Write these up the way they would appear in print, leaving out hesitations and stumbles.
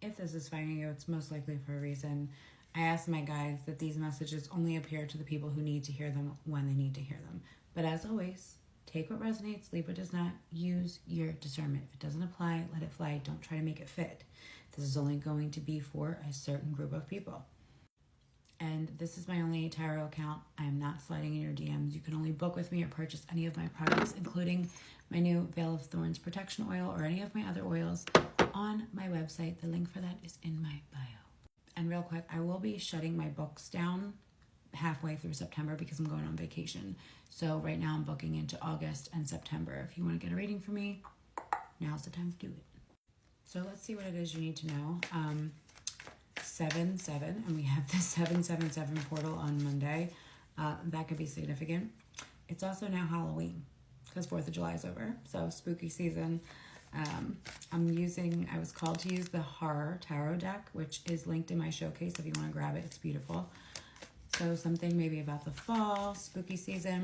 If this is finding you, it's most likely for a reason. I ask my guides that these messages only appear to the people who need to hear them when they need to hear them. But as always, take what resonates, leave what does not. Use your discernment. If it doesn't apply, let it fly. Don't try to make it fit. This is only going to be for a certain group of people. And this is my only tarot account. I am not sliding in your DMs. You can only book with me or purchase any of my products, including my new Veil of Thorns protection oil or any of my other oils on my website. The link for that is in my bio. And real quick, I will be shutting my books down halfway through September because I'm going on vacation. So right now I'm booking into August and September. If you want to get a reading from me, now's the time to do it. So let's see what it is you need to know. 7-7, and we have the 777 portal on Monday. That could be significant. It's also now Halloween because 4th of July is over, so spooky season. I was called to use the Horror Tarot deck, which is linked in my showcase if you want to grab it. It's beautiful. So something maybe about the fall, spooky season,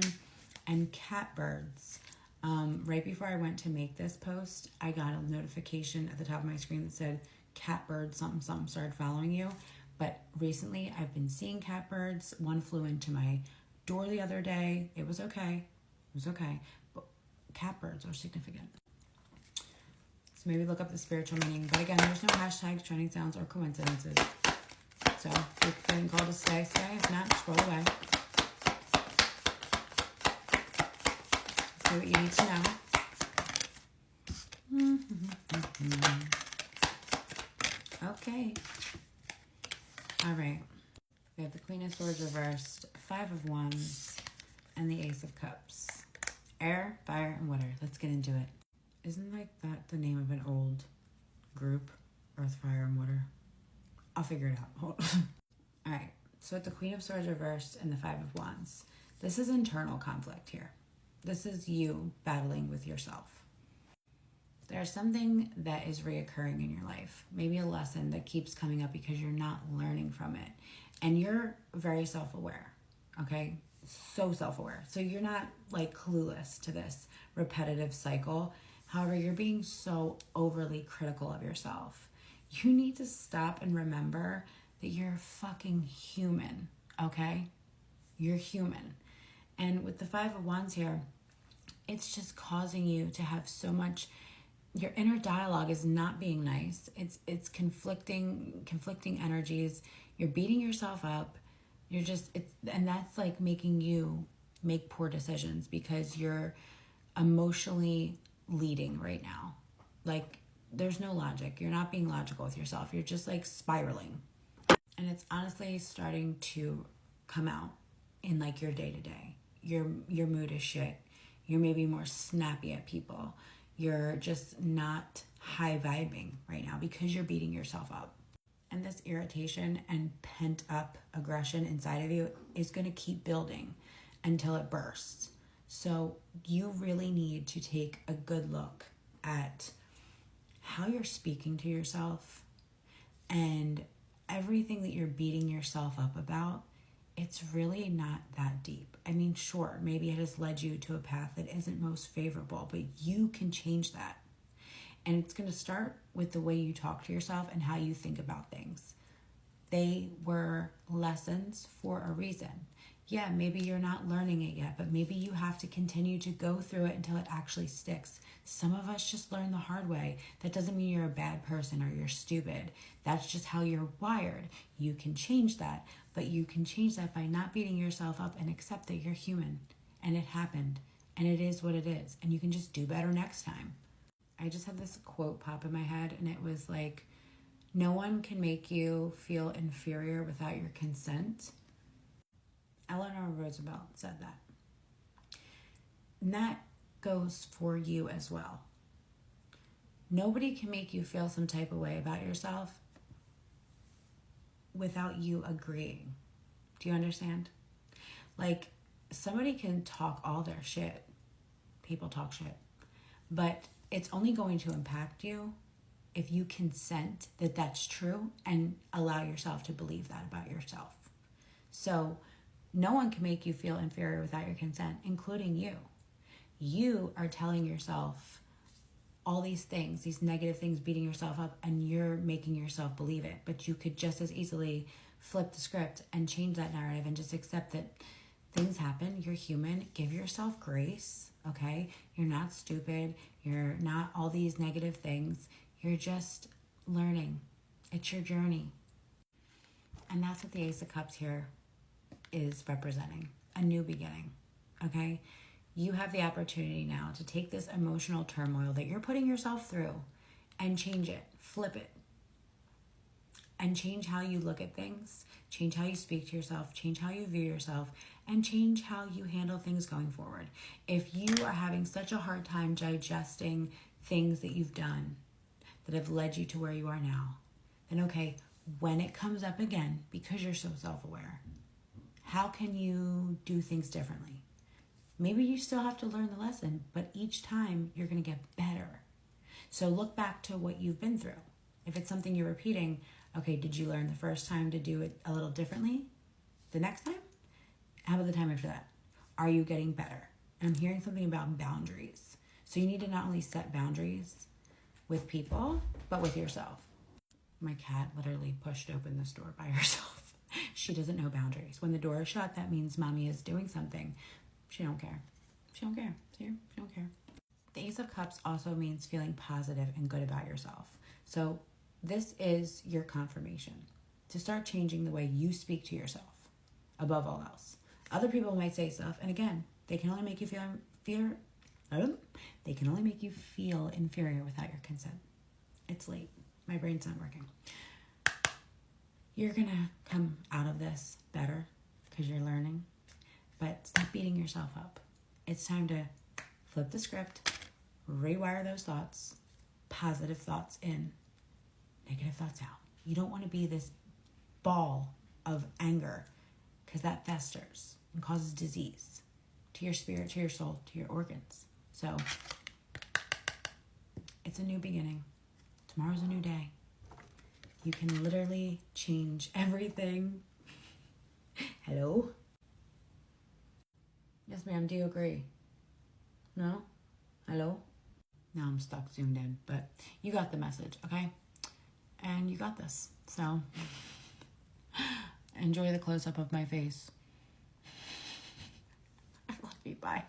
and catbirds. Right before I went to make this post, I got a notification at the top of my screen that said catbird something started following you. But recently I've been seeing catbirds. One flew into my door the other day. It was okay. But catbirds are significant. So maybe look up the spiritual meaning. But again, there's no hashtags, trending sounds, or coincidences. So if you're feeling called to stay. If not, scroll away. See what you need to know. Okay. All right. We have the Queen of Swords reversed, 5 of Wands, and the Ace of Cups. Air, fire, and water. Let's get into it. Isn't like that the name of an old group? Earth, fire, and water. I'll figure it out. Hold on. All right. So with the Queen of Swords reversed and the 5 of Wands, this is internal conflict here. This is you battling with yourself. There's something that is reoccurring in your life. Maybe a lesson that keeps coming up because you're not learning from it. And you're very self-aware, okay? So self-aware. So you're not like clueless to this repetitive cycle. However, you're being so overly critical of yourself. You need to stop and remember that you're fucking human, okay? You're human. And with the 5 of Wands here, it's just causing you to have so much, your inner dialogue is not being nice. It's conflicting energies. You're beating yourself up. And that's like making you make poor decisions because you're emotionally leading right now. Like there's no logic. You're not being logical with yourself. You're just like spiraling. And it's honestly starting to come out in like your day-to-day. Your mood is shit. You're maybe more snappy at people. You're just not high vibing right now because you're beating yourself up. And this irritation and pent up aggression inside of you is going to keep building until it bursts. So you really need to take a good look at how you're speaking to yourself and everything that you're beating yourself up about. It's really not that deep. I mean, sure, maybe it has led you to a path that isn't most favorable, but you can change that. And it's going to start with the way you talk to yourself and how you think about things. They were lessons for a reason. Yeah, maybe you're not learning it yet, but maybe you have to continue to go through it until it actually sticks. Some of us just learn the hard way. That doesn't mean you're a bad person or you're stupid. That's just how you're wired. You can change that, but you can change that by not beating yourself up and accept that you're human and it happened and it is what it is and you can just do better next time. I just had this quote pop in my head and it was like, no one can make you feel inferior without your consent. Eleanor Roosevelt said that. And that goes for you as well. Nobody can make you feel some type of way about yourself without you agreeing. Do you understand? Like, somebody can talk all their shit. People talk shit. But it's only going to impact you if you consent that that's true and allow yourself to believe that about yourself. So no one can make you feel inferior without your consent, including you. You are telling yourself, all these things, these negative things, beating yourself up, and you're making yourself believe it. But you could just as easily flip the script and change that narrative and just accept that things happen. You're human. Give yourself grace, okay? You're not stupid. You're not all these negative things. You're just learning. It's your journey. And that's what the Ace of Cups here is representing. A new beginning, okay? You have the opportunity now to take this emotional turmoil that you're putting yourself through and change it, flip it, and change how you look at things, change how you speak to yourself, change how you view yourself, and change how you handle things going forward. If you are having such a hard time digesting things that you've done that have led you to where you are now, then okay, when it comes up again, because you're so self-aware, how can you do things differently? Maybe you still have to learn the lesson, but each time you're going to get better. So look back to what you've been through. If it's something you're repeating, okay, did you learn the first time to do it a little differently? The next time? How about the time after that? Are you getting better? And I'm hearing something about boundaries. So you need to not only set boundaries with people, but with yourself. My cat literally pushed open this door by herself. She doesn't know boundaries. When the door is shut, that means mommy is doing something. She don't care. She don't care. See her? She don't care. The Ace of Cups also means feeling positive and good about yourself. So this is your confirmation to start changing the way you speak to yourself above all else. Other people might say stuff, and again, they can only make you they can only make you feel inferior without your consent. It's late. My brain's not working. You're gonna come out of this better because you're learning. But stop beating yourself up. It's time to flip the script, rewire those thoughts, positive thoughts in, negative thoughts out. You don't want to be this ball of anger because that festers and causes disease to your spirit, to your soul, to your organs. So it's a new beginning. Tomorrow's a new day. You can literally change everything. Hello? Yes, ma'am. Do you agree? No? Hello? Now I'm stuck zoomed in, but you got the message, okay? And you got this. So enjoy the close-up of my face. I love you. Bye.